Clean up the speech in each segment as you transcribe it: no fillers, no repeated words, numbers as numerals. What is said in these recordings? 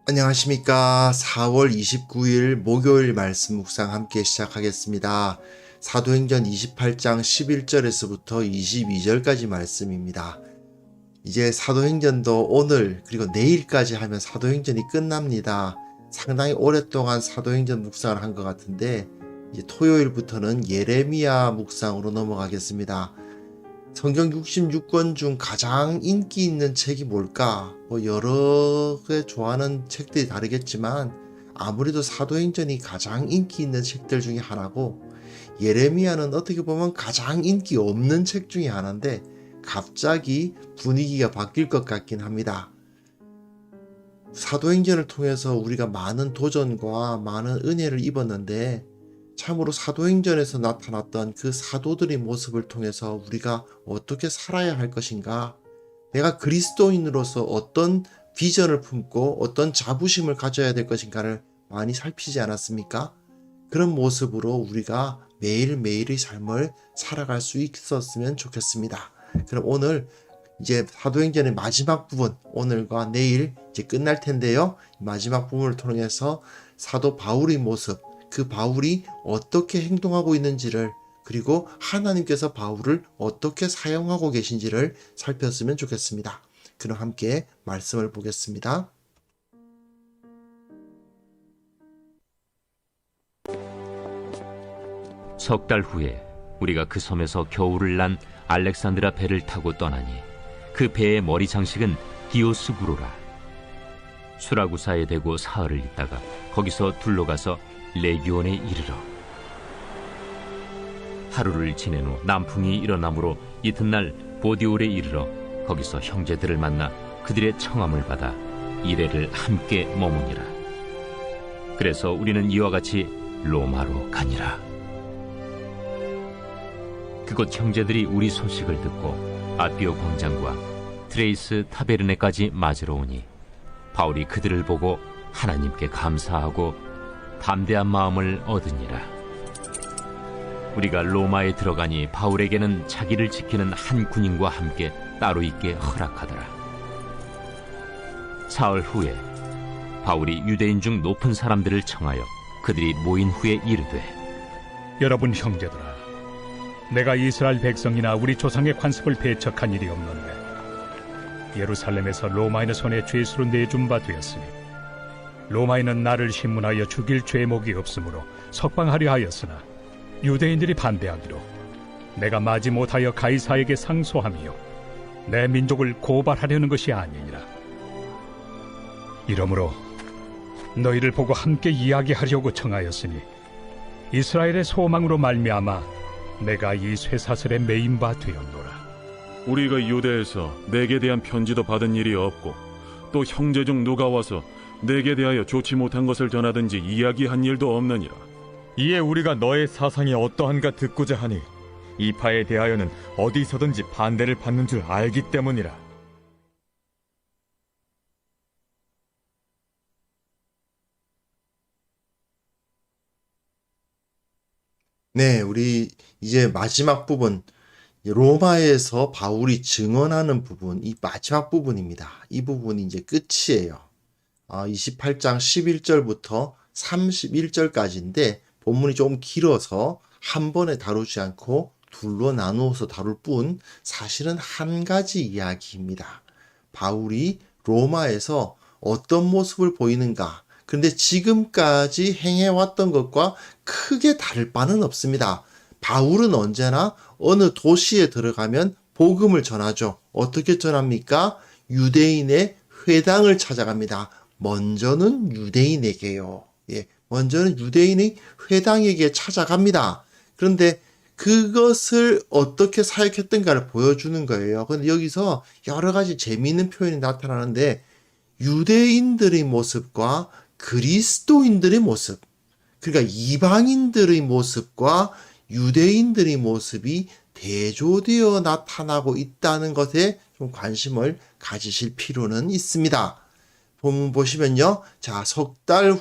안녕하십니까. 4월 29일 목요일 말씀 묵상 함께 시작하겠습니다. 사도행전 28장 11절에서부터 22절까지 말씀입니다. 이제 사도행전도 오늘 그리고 내일까지 하면 사도행전이 끝납니다. 상당히 오랫동안 사도행전 묵상을 한 것 같은데 이제 토요일부터는 예레미야 묵상으로 넘어가겠습니다. 성경 66권 중 가장 인기 있는 책이 뭘까? 여러 개 좋아하는 책들이 다르겠지만 아무래도 사도행전이 가장 인기 있는 책들 중에 하나고, 예레미야는 어떻게 보면 가장 인기 없는 책 중에 하나인데 갑자기 분위기가 바뀔 것 같긴 합니다. 사도행전을 통해서 우리가 많은 도전과 많은 은혜를 입었는데, 참으로 사도행전에서 나타났던 그 사도들의 모습을 통해서 우리가 어떻게 살아야 할 것인가, 내가 그리스도인으로서 어떤 비전을 품고 어떤 자부심을 가져야 될 것인가를 많이 살피지 않았습니까? 그런 모습으로 우리가 매일매일의 삶을 살아갈 수 있었으면 좋겠습니다. 그럼 오늘 이제 사도행전의 마지막 부분, 오늘과 내일 이제 끝날 텐데요. 마지막 부분을 통해서 사도 바울의 모습, 그 바울이 어떻게 행동하고 있는지를, 그리고 하나님께서 바울을 어떻게 사용하고 계신지를 살폈으면 좋겠습니다. 그럼 함께 말씀을 보겠습니다. 석 달 후에 우리가 그 섬에서 겨울을 난 알렉산드라 배를 타고 떠나니 그 배의 머리 장식은 디오스구로라. 수라구사에 대고 사흘을 있다가 거기서 둘러가서 레기온에 이르러 하루를 지낸 후 남풍이 일어나므로 이튿날 보디올에 이르러 거기서 형제들을 만나 그들의 청함을 받아 이레를 함께 머무니라. 그래서 우리는 이와 같이 로마로 가니라. 그곳 형제들이 우리 소식을 듣고 아비오 광장과 트레이스 타베르네까지 맞으러 오니 바울이 그들을 보고 하나님께 감사하고 담대한 마음을 얻으니라. 우리가 로마에 들어가니 바울에게는 자기를 지키는 한 군인과 함께 따로 있게 허락하더라. 사흘 후에 바울이 유대인 중 높은 사람들을 청하여 그들이 모인 후에 이르되, 여러분 형제들아, 내가 이스라엘 백성이나 우리 조상의 관습을 배척한 일이 없는데 예루살렘에서 로마인의 손에 죄수로 내준 바 되었으니 로마인은 나를 신문하여 죽일 죄목이 없으므로 석방하려 하였으나 유대인들이 반대하기로 내가 마지 못하여 가이사에게 상소하며 내 민족을 고발하려는 것이 아니니라. 이러므로 너희를 보고 함께 이야기하려고 청하였으니 이스라엘의 소망으로 말미암아 내가 이 쇠사슬에 매인 바 되었노라. 우리가 유대에서 내게 대한 편지도 받은 일이 없고 또 형제 중 누가 와서 내게 대하여 좋지 못한 것을 전하든지 이야기한 일도 없느니라. 이에 우리가 너의 사상이 어떠한가 듣고자 하니 이 파에 대하여는 어디서든지 반대를 받는 줄 알기 때문이라. 네, 우리 이제 마지막 부분, 로마에서 바울이 증언하는 부분, 이 마지막 부분입니다. 이 부분이 이제 끝이에요. 28장 11절부터 31절까지인데 본문이 좀 길어서 한 번에 다루지 않고 둘로 나누어서 다룰 뿐 사실은 한 가지 이야기입니다. 바울이 로마에서 어떤 모습을 보이는가, 그런데 지금까지 행해왔던 것과 크게 다를 바는 없습니다. 바울은 언제나 어느 도시에 들어가면 복음을 전하죠. 어떻게 전합니까? 유대인의 회당을 찾아갑니다. 먼저는 유대인에게요. 먼저는 유대인의 회당에게 찾아갑니다. 그런데 그것을 어떻게 사역했던가를 보여주는 거예요. 근데 여기서 여러 가지 재미있는 표현이 나타나는데, 유대인들의 모습과 그리스도인들의 모습, 그러니까 이방인들의 모습과 유대인들의 모습이 대조되어 나타나고 있다는 것에 좀 관심을 가지실 필요는 있습니다. 보시면요. 자, 석 달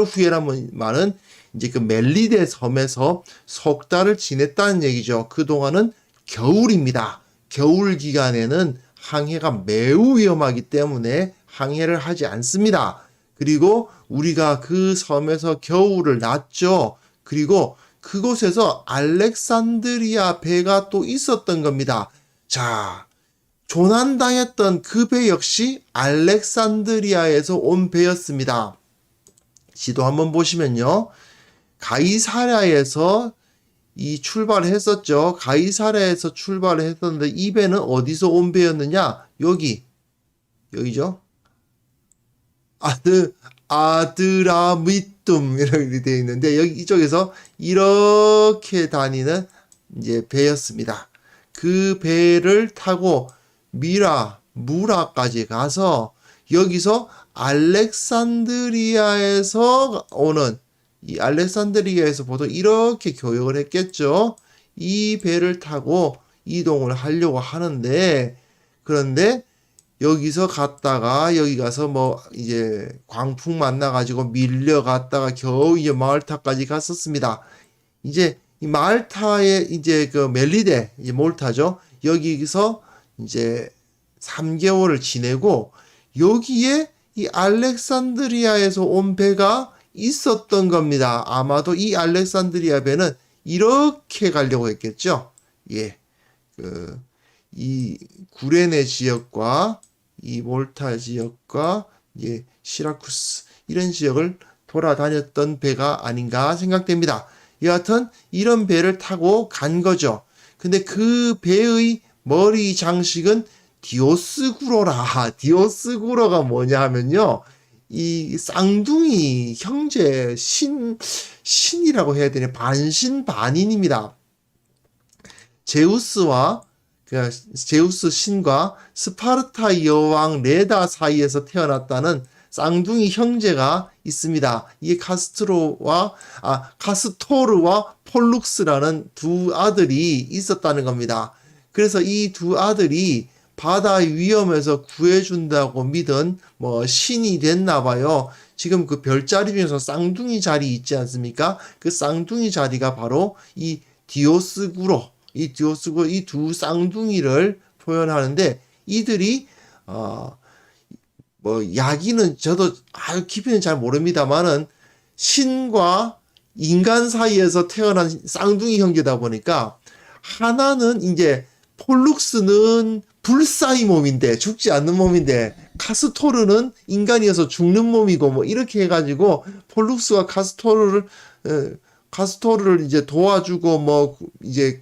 후에라는 말은 이제 그 멜리데 섬에서 석 달을 지냈다는 얘기죠. 그동안은 겨울입니다. 겨울 기간에는 항해가 매우 위험하기 때문에 항해를 하지 않습니다. 그리고 우리가 그 섬에서 겨울을 났죠. 그리고 그곳에서 알렉산드리아 배가 또 있었던 겁니다. 자, 조난당했던 그 배 역시 알렉산드리아에서 온 배였습니다. 지도 한번 보시면요. 가이사랴에서 이 출발을 했었죠. 가이사랴에서 출발을 했었는데 이 배는 어디서 온 배였느냐? 여기죠. 아드라미툼 이렇게 되어 있는데 여기 이쪽에서 이렇게 다니는 이제 배였습니다. 그 배를 타고 무라까지 가서 여기서 알렉산드리아에서 오는 이 알렉산드리아에서 보통 이렇게 교역을 했겠죠. 이 배를 타고 이동을 하려고 하는데 그런데 여기서 갔다가 여기 가서 뭐 이제 광풍 만나가지고 밀려갔다가 겨우 이제 말타까지 갔었습니다. 이제 이 말타의 이제 그 멜리데 이제 몰타죠. 여기서 이제 3개월을 지내고 여기에 이 알렉산드리아에서 온 배가 있었던 겁니다. 아마도 이 알렉산드리아 배는 이렇게 가려고 했겠죠. 예. 이 구레네 지역과 이 몰타 지역과 예, 시라쿠스 이런 지역을 돌아다녔던 배가 아닌가 생각됩니다. 여하튼 이런 배를 타고 간 거죠. 근데 그 배의 머리 장식은 디오스구로가 뭐냐 하면요. 이 쌍둥이 형제 신이라고 해야 되네. 반신반인입니다. 제우스 신과 스파르타 여왕 레다 사이에서 태어났다는 쌍둥이 형제가 있습니다. 이게 카스토르와 폴룩스라는 두 아들이 있었다는 겁니다. 그래서 이 두 아들이 바다의 위험에서 구해준다고 믿은 뭐 신이 됐나 봐요. 지금 그 별자리 중에서 쌍둥이 자리 있지 않습니까? 그 쌍둥이 자리가 바로 이 디오스구로 이 두 쌍둥이를 표현하는데 이들이 뭐 야기는 저도 깊이는 잘 모릅니다만은 신과 인간 사이에서 태어난 쌍둥이 형제다 보니까 하나는 이제 폴룩스는 불사의 몸인데 죽지 않는 몸인데 카스토르는 인간이어서 죽는 몸이고 뭐 이렇게 해가지고 폴룩스가 카스토르를 이제 도와주고 뭐 이제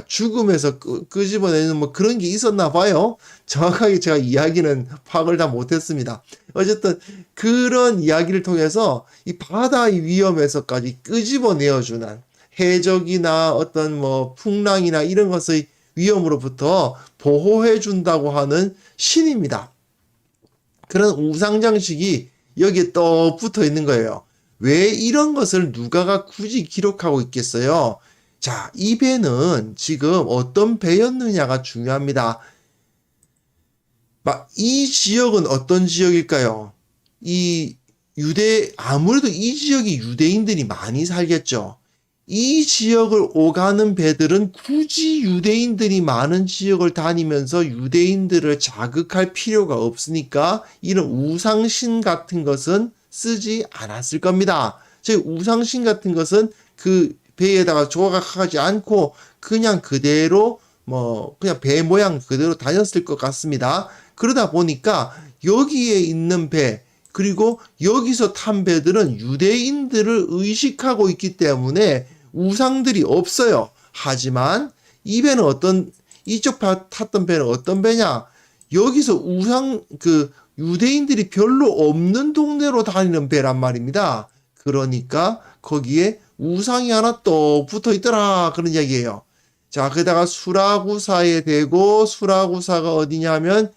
죽음에서 끄집어내는 뭐 그런 게 있었나 봐요. 정확하게 제가 이야기는 파악을 다 못했습니다. 어쨌든 그런 이야기를 통해서 이 바다의 위험에서까지 끄집어내어주는 해적이나 어떤 뭐 풍랑이나 이런 것의 위험으로부터 보호해준다고 하는 신입니다. 그런 우상장식이 여기에 또 붙어 있는 거예요. 왜 이런 것을 누가가 굳이 기록하고 있겠어요? 자, 이 배는 지금 어떤 배였느냐가 중요합니다. 이 지역은 어떤 지역일까요? 아무래도 이 지역이 유대인들이 많이 살겠죠. 이 지역을 오가는 배들은 굳이 유대인들이 많은 지역을 다니면서 유대인들을 자극할 필요가 없으니까 이런 우상신 같은 것은 쓰지 않았을 겁니다. 즉 우상신 같은 것은 그 배에다가 조각하지 않고 그냥 그대로 그냥 배 모양 그대로 다녔을 것 같습니다. 그러다 보니까 여기에 있는 배 그리고 여기서 탄 배들은 유대인들을 의식하고 있기 때문에 우상들이 없어요. 하지만 이 배는 이쪽 탔던 배는 어떤 배냐? 여기서 유대인들이 별로 없는 동네로 다니는 배란 말입니다. 그러니까 거기에 우상이 하나 또 붙어 있더라. 그런 이야기예요. 자, 게다가 수라구사에 대고 수라구사가 어디냐면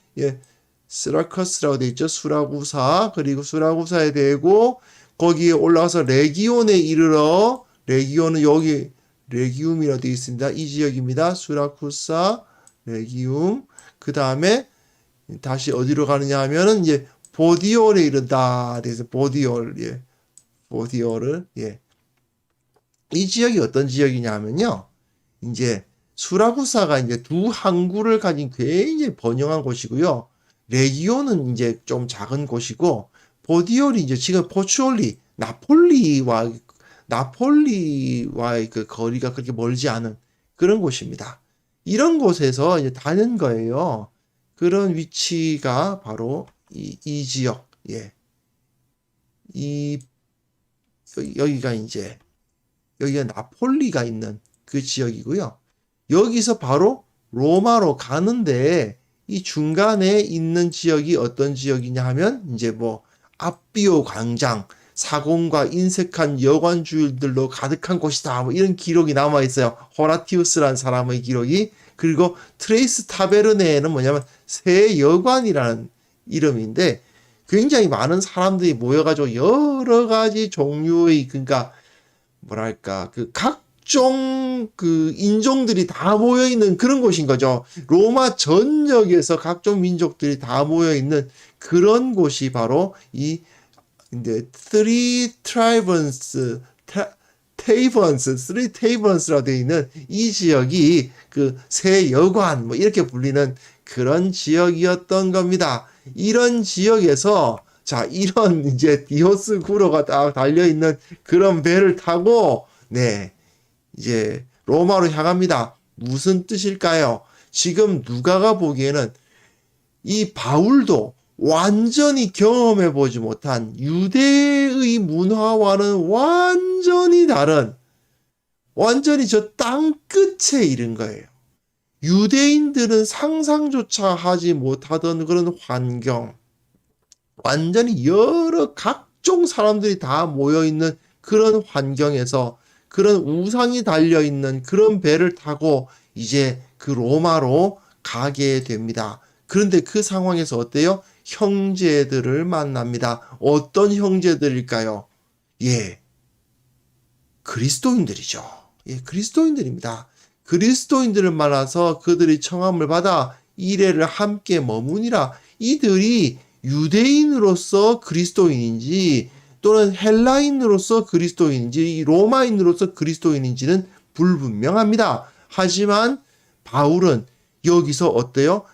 스라커스라고 되어 있죠. 수라구사. 그리고 수라구사에 대고 거기에 올라가서 레기온에 이르러 레기온은 여기 레기움이라고 되어 있습니다. 이 지역입니다. 수라쿠사, 레기움. 그 다음에 다시 어디로 가느냐 하면은 이제 보디올에 이른다. 그래서 보디올, 보디올을 이 지역이 어떤 지역이냐 하면요. 이제 수라쿠사가 이제 두 항구를 가진 굉장히 번영한 곳이고요. 레기온은 이제 좀 작은 곳이고, 보디올이 이제 지금 포추올리, 나폴리와의 그 거리가 그렇게 멀지 않은 그런 곳입니다. 이런 곳에서 이제 다닌 거예요. 그런 위치가 바로 이 지역, 예. 여기가 나폴리가 있는 그 지역이고요. 여기서 바로 로마로 가는데 이 중간에 있는 지역이 어떤 지역이냐 하면 이제 뭐 아비오 광장, 사공과 인색한 여관주들로 가득한 곳이다. 뭐 이런 기록이 남아 있어요. 호라티우스라는 사람의 기록이. 그리고 트레이스 타베르네에는 뭐냐면 새 여관이라는 이름인데 굉장히 많은 사람들이 모여가지고 여러 가지 종류의 그러니까 뭐랄까 그 각종 그 인종들이 다 모여 있는 그런 곳인 거죠. 로마 전역에서 각종 민족들이 다 모여 있는 그런 곳이 바로 이 이제 three taverns라고 되어 있는 이 지역이 그 새 여관 뭐 이렇게 불리는 그런 지역이었던 겁니다. 이런 지역에서 자 이런 이제 디오스 구로가 딱 달려 있는 그런 배를 타고 네 이제 로마로 향합니다. 무슨 뜻일까요? 지금 누가가 보기에는 이 바울도 완전히 경험해 보지 못한 유대의 문화와는 완전히 다른 완전히 저 땅 끝에 이른 거예요. 유대인들은 상상조차 하지 못하던 그런 환경, 완전히 여러 각종 사람들이 다 모여있는 그런 환경에서 그런 우상이 달려있는 그런 배를 타고 이제 그 로마로 가게 됩니다. 그런데 그 상황에서 어때요? 형제들을 만납니다. 어떤 형제들일까요? 예, 그리스도인들이죠. 예, 그리스도인들입니다. 그리스도인들을 만나서 그들이 청함을 받아 이래를 함께 머무니라. 이들이 유대인으로서 그리스도인인지 또는 헬라인으로서 그리스도인인지 로마인으로서 그리스도인인지는 불분명합니다. 하지만 바울은 여기서 어때요?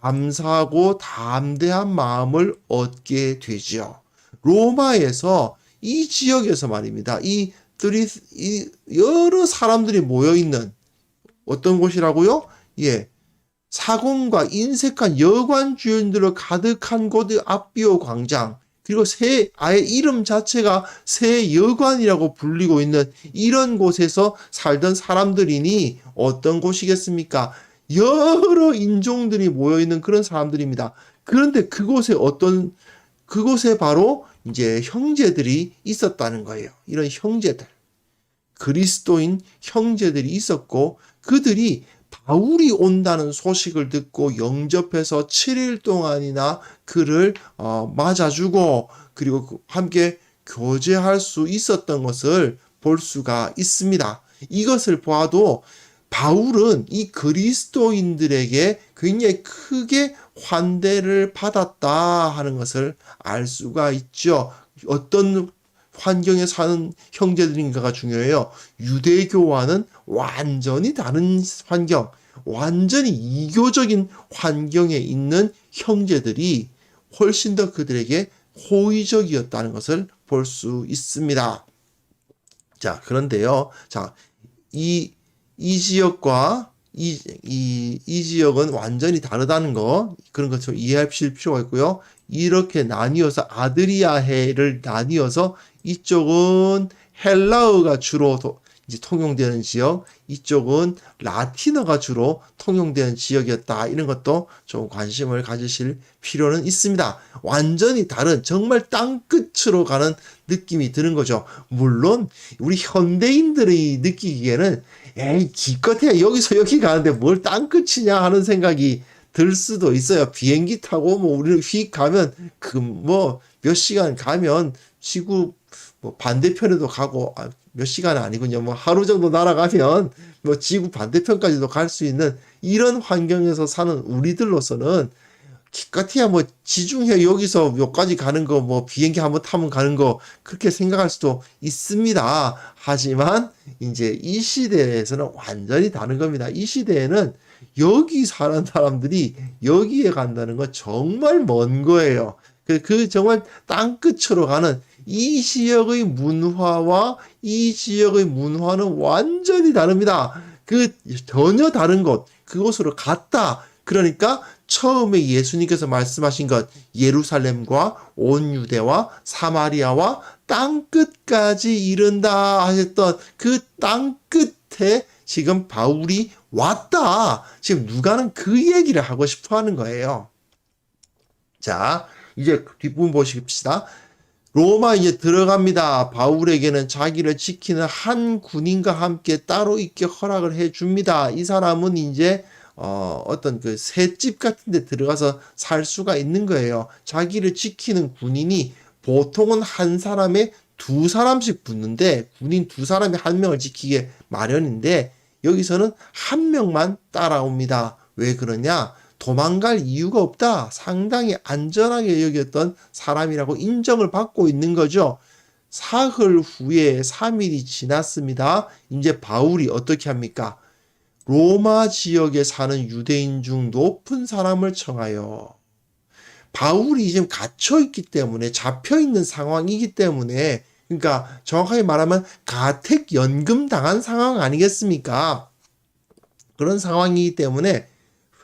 감사하고 담대한 마음을 얻게 되지요. 로마에서 이 지역에서 말입니다. 이 여러 사람들이 모여있는 어떤 곳이라고요? 예. 사공과 인색한 여관 주인들로 가득한 곳의 아비오 광장, 그리고 아예 이름 자체가 새 여관이라고 불리고 있는 이런 곳에서 살던 사람들이니 어떤 곳이겠습니까? 여러 인종들이 모여있는 그런 사람들입니다. 그런데 그곳에 바로 이제 형제들이 있었다는 거예요. 이런 형제들. 그리스도인 형제들이 있었고, 그들이 바울이 온다는 소식을 듣고 영접해서 7일 동안이나 그를 맞아주고, 그리고 함께 교제할 수 있었던 것을 볼 수가 있습니다. 이것을 보아도 바울은 이 그리스도인들에게 굉장히 크게 환대를 받았다 하는 것을 알 수가 있죠. 어떤 환경에 사는 형제들인가가 중요해요. 유대교와는 완전히 다른 환경, 완전히 이교적인 환경에 있는 형제들이 훨씬 더 그들에게 호의적이었다는 것을 볼 수 있습니다. 자, 그런데요. 자, 이 지역과 이 지역은 완전히 다르다는 거, 그런 것을 이해하실 필요가 있고요. 이렇게 나뉘어서 아드리아해를 나뉘어서 이쪽은 헬라어가 주로 이제 통용되는 지역, 이쪽은 라틴어가 주로 통용되는 지역이었다. 이런 것도 좀 관심을 가지실 필요는 있습니다. 완전히 다른 정말 땅끝으로 가는 느낌이 드는 거죠. 물론 우리 현대인들이 느끼기에는 에이 기껏해야 여기서 여기 가는데 뭘 땅끝이냐 하는 생각이 들 수도 있어요. 비행기 타고 뭐 우리는 휙 가면 뭐 몇 시간 가면 지구 뭐 반대편에도 가고 몇 시간은 아니군요. 뭐 하루 정도 날아가면 뭐 지구 반대편까지도 갈 수 있는 이런 환경에서 사는 우리들로서는 기껏해야 뭐 지중해 여기서 여기까지 가는 거 뭐 비행기 한번 타면 가는 거 그렇게 생각할 수도 있습니다. 하지만 이제 이 시대에서는 완전히 다른 겁니다. 이 시대에는 여기 사는 사람들이 여기에 간다는 건 정말 먼 거예요. 그 정말 땅끝으로 가는 이 지역의 문화와 이 지역의 문화는 완전히 다릅니다. 그 전혀 다른 곳, 그곳으로 갔다. 그러니까 처음에 예수님께서 말씀하신 것, 예루살렘과 온 유대와 사마리아와 땅끝까지 이른다 하셨던 그 땅끝에 지금 바울이 왔다. 지금 누가는 그 얘기를 하고 싶어 하는 거예요. 자, 이제 뒷부분 보십시다. 로마 이제 들어갑니다. 바울에게는 자기를 지키는 한 군인과 함께 따로 있게 허락을 해 줍니다. 이 사람은 이제 어떤 그 셋집 같은 데 들어가서 살 수가 있는 거예요. 자기를 지키는 군인이 보통은 한 사람에 두 사람씩 붙는데 군인 두 사람이 한 명을 지키게 마련인데 여기서는 한 명만 따라옵니다. 왜 그러냐? 도망갈 이유가 없다. 상당히 안전하게 여겼던 사람이라고 인정을 받고 있는 거죠. 사흘 후에 3일이 지났습니다. 이제 바울이 어떻게 합니까? 로마 지역에 사는 유대인 중 높은 사람을 청하여 바울이 지금 갇혀있기 때문에 잡혀있는 상황이기 때문에 그러니까 정확하게 말하면 가택 연금 당한 상황 아니겠습니까? 그런 상황이기 때문에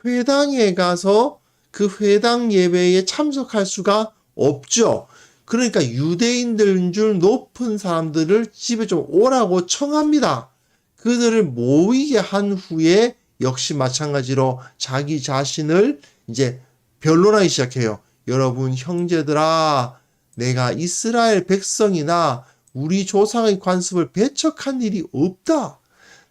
회당에 가서 그 회당 예배에 참석할 수가 없죠. 그러니까 유대인들인 줄 높은 사람들을 집에 좀 오라고 청합니다. 그들을 모이게 한 후에 역시 마찬가지로 자기 자신을 이제 변론하기 시작해요. 여러분 형제들아, 내가 이스라엘 백성이나 우리 조상의 관습을 배척한 일이 없다.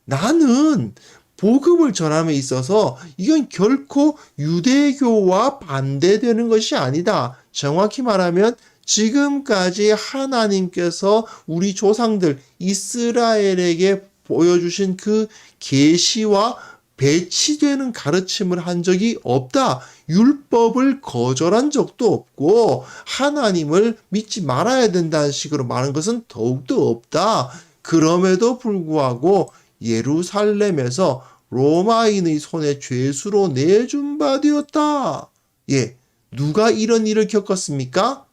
나는 복음을 전함에 있어서 이건 결코 유대교와 반대되는 것이 아니다. 정확히 말하면 지금까지 하나님께서 우리 조상들 이스라엘에게 보여주신 그 계시와 배치되는 가르침을 한 적이 없다. 율법을 거절한 적도 없고 하나님을 믿지 말아야 된다는 식으로 말하는 것은 더욱더 없다. 그럼에도 불구하고 예루살렘에서 로마인의 손에 죄수로 내준 바 되었다. 예, 누가 이런 일을 겪었습니까?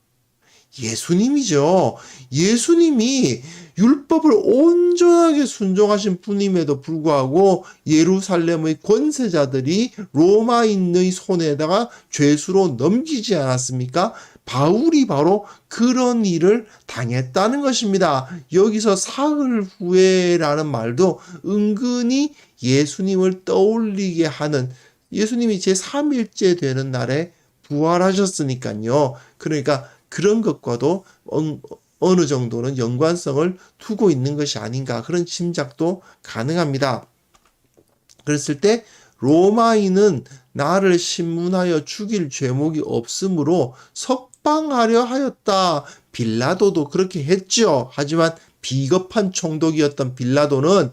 예수님이죠. 예수님이 율법을 온전하게 순종하신 분임에도 불구하고 예루살렘의 권세자들이 로마인의 손에다가 죄수로 넘기지 않았습니까? 바울이 바로 그런 일을 당했다는 것입니다. 여기서 사흘 후에라는 말도 은근히 예수님을 떠올리게 하는, 예수님이 제3일째 되는 날에 부활하셨으니까요. 그러니까 그런 것과도 어느 정도는 연관성을 두고 있는 것이 아닌가, 그런 짐작도 가능합니다. 그랬을 때 로마인은 나를 신문하여 죽일 죄목이 없으므로 석방하려 하였다. 빌라도도 그렇게 했죠. 하지만 비겁한 총독이었던 빌라도는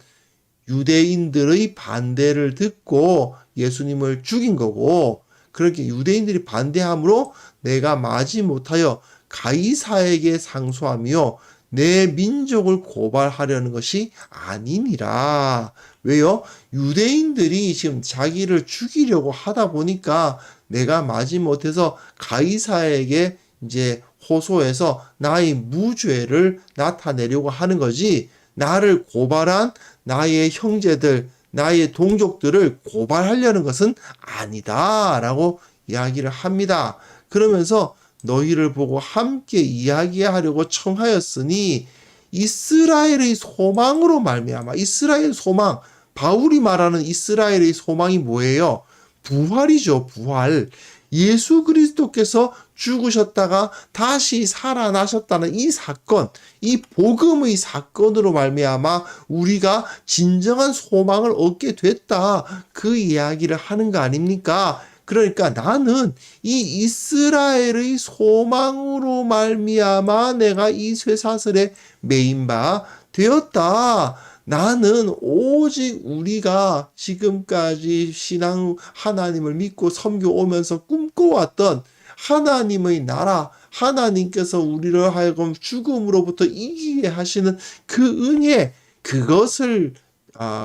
유대인들의 반대를 듣고 예수님을 죽인 거고, 그렇게 유대인들이 반대함으로 내가 마지못하여 가이사에게 상소하며 내 민족을 고발하려는 것이 아니니라. 왜요? 유대인들이 지금 자기를 죽이려고 하다 보니까 내가 마지못해서 가이사에게 이제 호소해서 나의 무죄를 나타내려고 하는 거지, 나를 고발한 나의 형제들, 나의 동족들을 고발하려는 것은 아니다 라고 이야기를 합니다. 그러면서 너희를 보고 함께 이야기하려고 청하였으니 이스라엘의 소망으로 말미암아. 이스라엘 소망, 바울이 말하는 이스라엘의 소망이 뭐예요? 부활이죠. 부활. 예수 그리스도께서 죽으셨다가 다시 살아나셨다는 이 사건, 이 복음의 사건으로 말미암아 우리가 진정한 소망을 얻게 됐다, 그 이야기를 하는 거 아닙니까? 그러니까 나는 이 이스라엘의 소망으로 말미암아 내가 이 쇠사슬에 매인 바 되었다. 나는 오직 우리가 지금까지 신앙 하나님을 믿고 섬겨오면서 꿈꿔왔던 하나님의 나라, 하나님께서 우리를 하여금 죽음으로부터 이기게 하시는 그 은혜, 그것을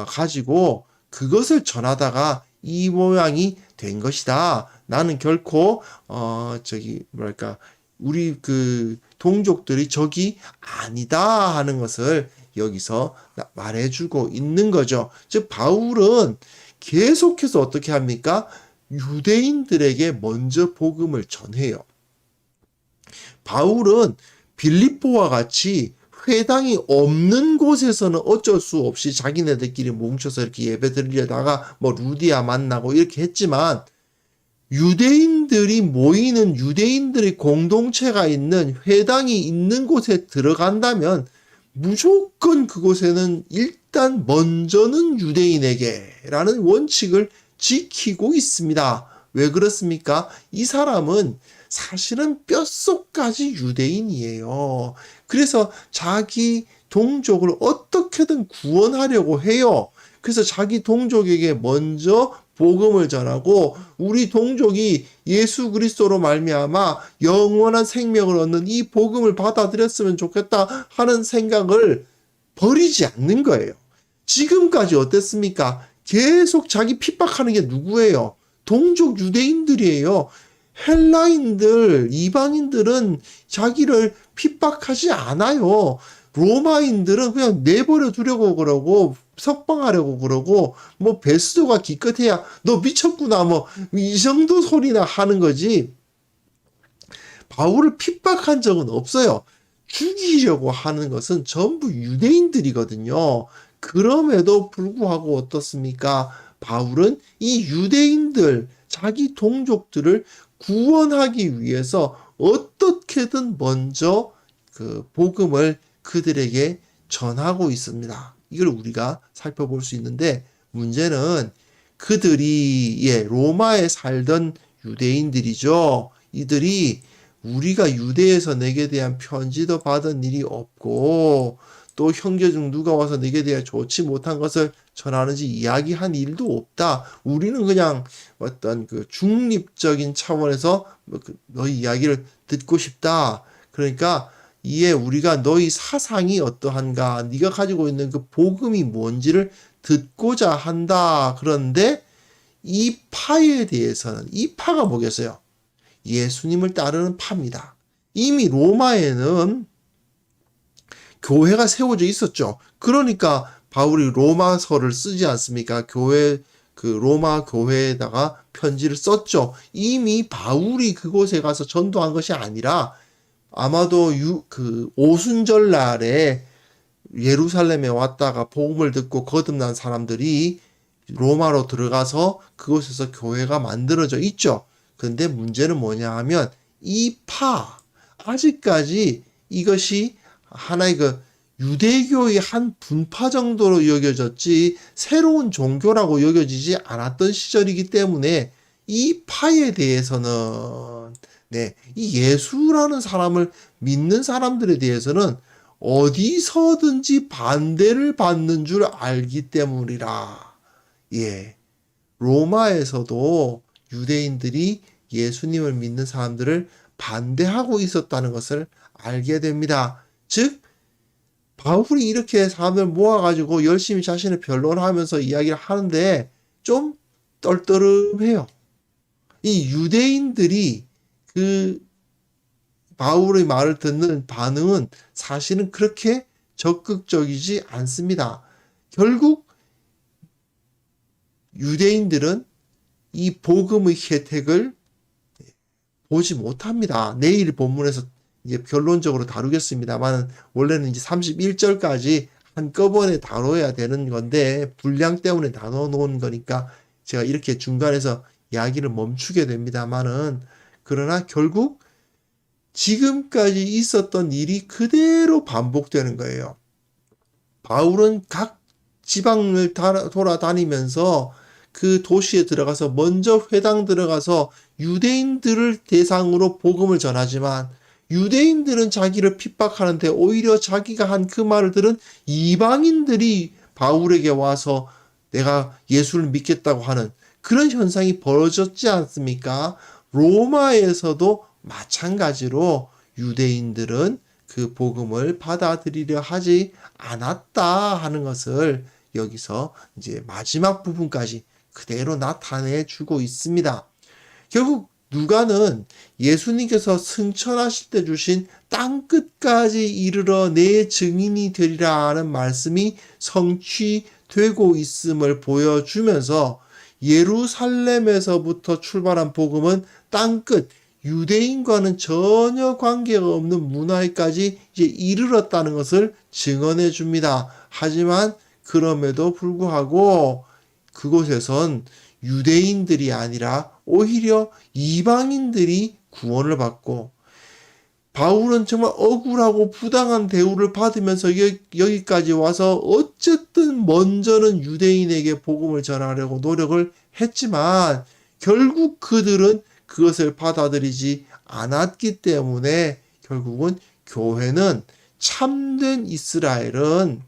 가지고 그것을 전하다가 이 모양이 된 것이다. 나는 결코 우리 그 동족들이 적이 아니다 하는 것을 여기서 말해주고 있는 거죠. 즉 바울은 계속해서 어떻게 합니까? 유대인들에게 먼저 복음을 전해요. 바울은 빌립보와 같이 회당이 없는 곳에서는 어쩔 수 없이 자기네들끼리 뭉쳐서 이렇게 예배 드리려다가 뭐 루디아 만나고 이렇게 했지만, 유대인들이 모이는 유대인들의 공동체가 있는 회당이 있는 곳에 들어간다면 무조건 그곳에는 일단 먼저는 유대인에게라는 원칙을 지키고 있습니다. 왜 그렇습니까? 이 사람은 사실은 뼛속까지 유대인이에요. 그래서 자기 동족을 어떻게든 구원하려고 해요. 그래서 자기 동족에게 먼저 복음을 전하고 우리 동족이 예수 그리스도로 말미암아 영원한 생명을 얻는 이 복음을 받아들였으면 좋겠다 하는 생각을 버리지 않는 거예요. 지금까지 어땠습니까? 계속 자기 핍박하는 게 누구예요? 동족 유대인들이에요. 헬라인들, 이방인들은 자기를 핍박하지 않아요. 로마인들은 그냥 내버려 두려고 그러고 석방하려고 그러고 뭐 베스도가 기껏해야 너 미쳤구나 뭐 이 정도 소리나 하는 거지. 바울을 핍박한 적은 없어요. 죽이려고 하는 것은 전부 유대인들이거든요. 그럼에도 불구하고 어떻습니까? 바울은 이 유대인들, 자기 동족들을 구원하기 위해서 어떻게든 먼저 그 복음을 그들에게 전하고 있습니다. 이걸 우리가 살펴볼 수 있는데, 문제는 그들이 로마에 살던 유대인들이죠. 이들이 우리가 유대에서 내게 대한 편지도 받은 일이 없고 또 형제 중 누가 와서 내게 대해 좋지 못한 것을 전하는지 이야기한 일도 없다. 우리는 그냥 어떤 그 중립적인 차원에서 너희 이야기를 듣고 싶다. 그러니까 이에 우리가 너희 사상이 어떠한가, 네가 가지고 있는 그 복음이 뭔지를 듣고자 한다. 그런데 이 파에 대해서는, 이 파가 뭐겠어요? 예수님을 따르는 파입니다. 이미 로마에는 교회가 세워져 있었죠. 그러니까 바울이 로마서를 쓰지 않습니까? 로마 교회에다가 편지를 썼죠. 이미 바울이 그곳에 가서 전도한 것이 아니라 아마도 오순절 날에 예루살렘에 왔다가 복음을 듣고 거듭난 사람들이 로마로 들어가서 그곳에서 교회가 만들어져 있죠. 그런데 문제는 뭐냐 하면 이 아직까지 이것이 하나의 유대교의 한 분파 정도로 여겨졌지 새로운 종교라고 여겨지지 않았던 시절이기 때문에 이 파에 대해서는 이 예수라는 사람을 믿는 사람들에 대해서는 어디서든지 반대를 받는 줄 알기 때문이라. 로마에서도 유대인들이 예수님을 믿는 사람들을 반대하고 있었다는 것을 알게 됩니다. 즉 바울이 이렇게 사람들 모아가지고 열심히 자신의 변론하면서 이야기를 하는데 좀 떨떠름해요. 이 유대인들이 그 바울의 말을 듣는 반응은 사실은 그렇게 적극적이지 않습니다. 결국 유대인들은 이 복음의 혜택을 보지 못합니다. 내일 본문에서 이제 결론적으로 다루겠습니다만, 원래는 이제 31절까지 한꺼번에 다뤄야 되는 건데 분량 때문에 나눠 놓은 거니까 제가 이렇게 중간에서 이야기를 멈추게 됩니다만은, 그러나 결국 지금까지 있었던 일이 그대로 반복되는 거예요. 바울은 각 지방을 돌아다니면서 그 도시에 들어가서 먼저 회당 들어가서 유대인들을 대상으로 복음을 전하지만, 유대인들은 자기를 핍박하는데 오히려 자기가 한 그 말을 들은 이방인들이 바울에게 와서 내가 예수를 믿겠다고 하는 그런 현상이 벌어졌지 않습니까? 로마에서도 마찬가지로 유대인들은 그 복음을 받아들이려 하지 않았다 하는 것을 여기서 이제 마지막 부분까지 그대로 나타내 주고 있습니다. 결국 누가는 예수님께서 승천하실 때 주신 땅끝까지 이르러 내 증인이 되리라는 말씀이 성취되고 있음을 보여주면서 예루살렘에서부터 출발한 복음은 땅끝, 유대인과는 전혀 관계가 없는 문화에까지 이제 이르렀다는 것을 증언해 줍니다. 하지만 그럼에도 불구하고 그곳에선 유대인들이 아니라 오히려 이방인들이 구원을 받고 바울은 정말 억울하고 부당한 대우를 받으면서 여기까지 와서 어쨌든 먼저는 유대인에게 복음을 전하려고 노력을 했지만 결국 그들은 그것을 받아들이지 않았기 때문에 결국은 교회는 참된 이스라엘은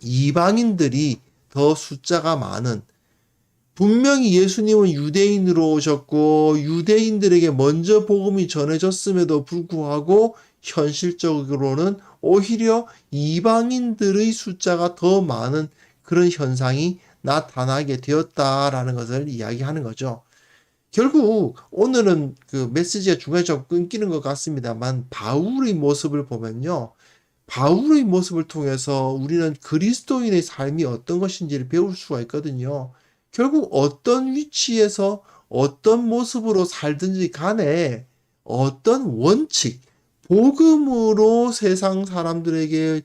이방인들이 더 숫자가 많은 분명히 예수님은 유대인으로 오셨고 유대인들에게 먼저 복음이 전해졌음에도 불구하고 현실적으로는 오히려 이방인들의 숫자가 더 많은 그런 현상이 나타나게 되었다라는 것을 이야기하는 거죠. 결국 오늘은 그 메시지가 중간에 좀 끊기는 것 같습니다만 바울의 모습을 보면요. 바울의 모습을 통해서 우리는 그리스도인의 삶이 어떤 것인지를 배울 수가 있거든요. 결국 어떤 위치에서 어떤 모습으로 살든지 간에 어떤 원칙, 복음으로 세상 사람들에게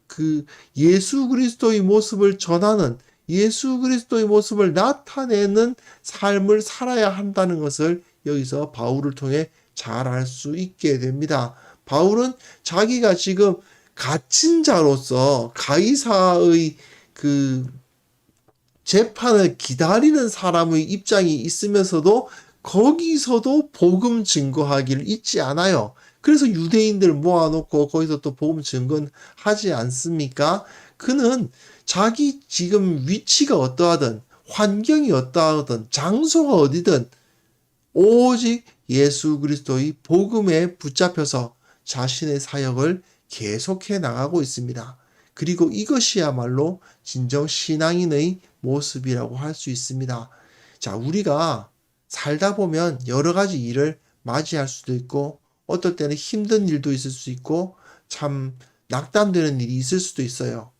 그 예수 그리스도의 모습을 전하는 예수 그리스도의 모습을 나타내는 삶을 살아야 한다는 것을 여기서 바울을 통해 잘 알 수 있게 됩니다. 바울은 자기가 지금 갇힌 자로서 가이사의 그 재판을 기다리는 사람의 입장이 있으면서도 거기서도 복음 증거하기를 잊지 않아요. 그래서 유대인들 모아놓고 거기서 또 복음 증거하지 않습니까? 그는 자기 지금 위치가 어떠하든 환경이 어떠하든 장소가 어디든 오직 예수 그리스도의 복음에 붙잡혀서 자신의 사역을 계속해 나가고 있습니다. 그리고 이것이야말로 진정 신앙인의 모습이라고 할 수 있습니다. 자, 우리가 살다 보면 여러 가지 일을 맞이할 수도 있고 어떨 때는 힘든 일도 있을 수 있고 참 낙담되는 일이 있을 수도 있어요.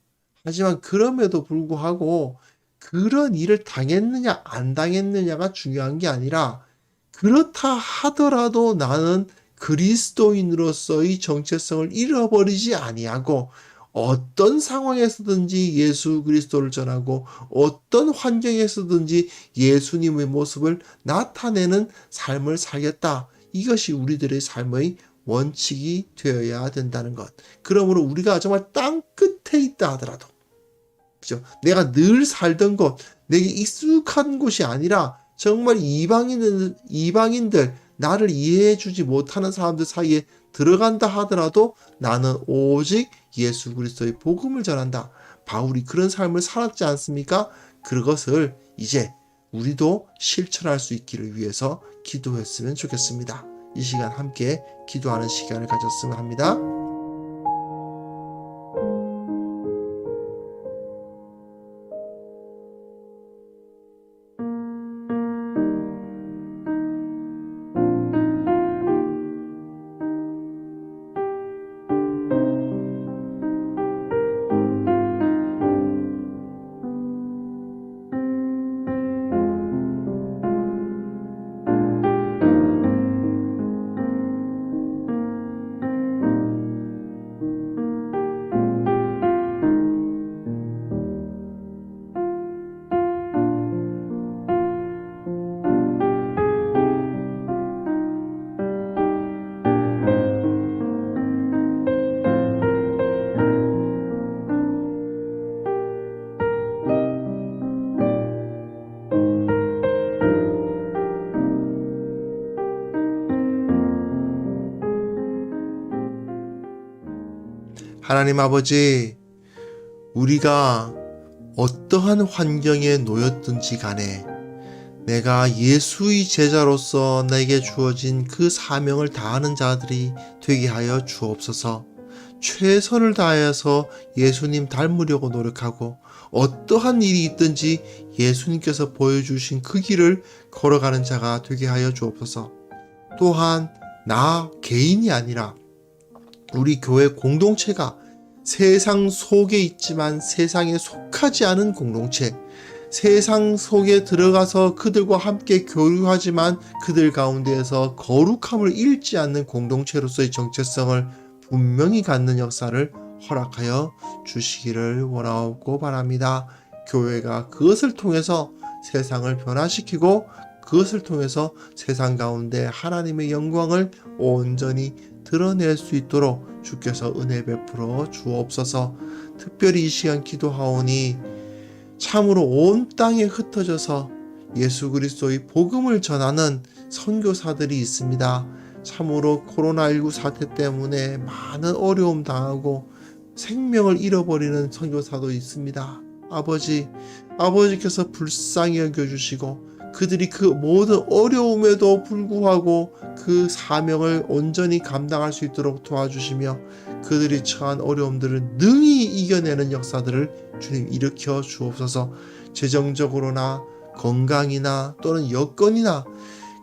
하지만 그럼에도 불구하고 그런 일을 당했느냐 안 당했느냐가 중요한 게 아니라 그렇다 하더라도 나는 그리스도인으로서의 정체성을 잃어버리지 아니하고 어떤 상황에서든지 예수 그리스도를 전하고 어떤 환경에서든지 예수님의 모습을 나타내는 삶을 살겠다. 이것이 우리들의 삶의 원칙이 되어야 된다는 것. 그러므로 우리가 정말 땅 끝에 있다 하더라도 그죠? 내가 늘 살던 곳, 내게 익숙한 곳이 아니라 정말 이방인들 나를 이해해 주지 못하는 사람들 사이에 들어간다 하더라도 나는 오직 예수 그리스도의 복음을 전한다. 바울이 그런 삶을 살았지 않습니까? 그것을 이제 우리도 실천할 수 있기를 위해서 기도했으면 좋겠습니다. 이 시간 함께 기도하는 시간을 가졌으면 합니다. 하나님 아버지, 우리가 어떠한 환경에 놓였든지 간에 내가 예수의 제자로서 내게 주어진 그 사명을 다하는 자들이 되게 하여 주옵소서. 최선을 다하여서 예수님 닮으려고 노력하고 어떠한 일이 있든지 예수님께서 보여주신 그 길을 걸어가는 자가 되게 하여 주옵소서. 또한 나 개인이 아니라 우리 교회 공동체가 세상 속에 있지만 세상에 속하지 않은 공동체, 세상 속에 들어가서 그들과 함께 교류하지만 그들 가운데에서 거룩함을 잃지 않는 공동체로서의 정체성을 분명히 갖는 역사를 허락하여 주시기를 원하고 바랍니다. 교회가 그것을 통해서 세상을 변화시키고 그것을 통해서 세상 가운데 하나님의 영광을 온전히 드러낼 수 있도록 주께서 은혜 베풀어 주옵소서. 특별히 이 시간 기도하오니 참으로 온 땅에 흩어져서 예수 그리스도의 복음을 전하는 선교사들이 있습니다. 참으로 코로나19 사태 때문에 많은 어려움 당하고 생명을 잃어버리는 선교사도 있습니다. 아버지께서 불쌍히 여겨주시고 그들이 그 모든 어려움에도 불구하고 그 사명을 온전히 감당할 수 있도록 도와주시며 그들이 처한 어려움들을 능히 이겨내는 역사들을 주님 일으켜 주옵소서. 재정적으로나 건강이나 또는 여건이나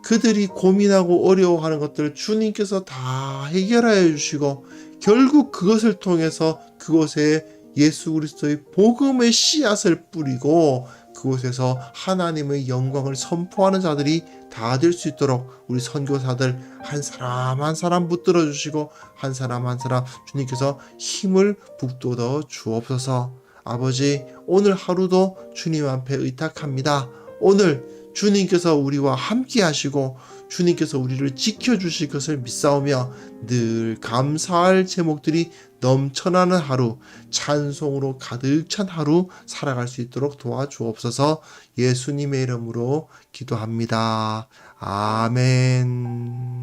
그들이 고민하고 어려워하는 것들을 주님께서 다 해결하여 주시고 결국 그것을 통해서 그곳에 예수 그리스도의 복음의 씨앗을 뿌리고 그곳에서 하나님의 영광을 선포하는 자들이 다 될 수 있도록 우리 선교사들 한 사람 한 사람 붙들어 주시고 한 사람 한 사람 주님께서 힘을 북돋워 주옵소서. 아버지, 오늘 하루도 주님 앞에 의탁합니다. 오늘 주님께서 우리와 함께 하시고 주님께서 우리를 지켜주실 것을 믿사오며 늘 감사할 제목들이 넘쳐나는 하루, 찬송으로 가득 찬 하루 살아갈 수 있도록 도와주옵소서. 예수님의 이름으로 기도합니다. 아멘.